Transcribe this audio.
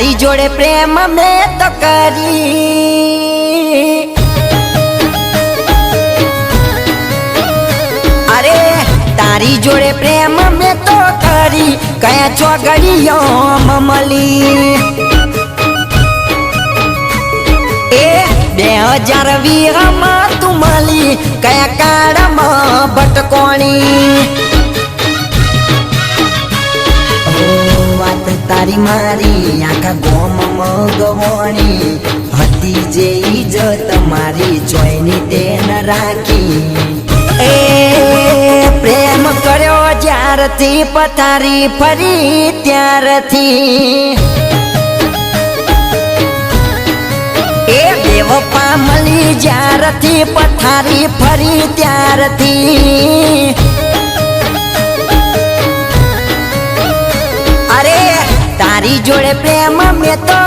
તારી જોડે પ્રેમ મેં તો કરી, અરે તારી જોડે પ્રેમ મેં તો કરી, કયા ચોગડીઓ મમલી એ 2020 માં તું મળી, કયા કાળમાં ભટકોણી વાત તારી મારી આખા ગોમમાં ગવણી હતી, જે ઇજ્જત મારી જોઈની તેન રાખી એ પ્રેમ કર્યો જ્યારથી પથારી ફરી ત્યારથી એ બેવફા મળી જ્યારથી પથારી ફરી ત્યારથી અરે તારી જોડે પ્રેમ મેં તો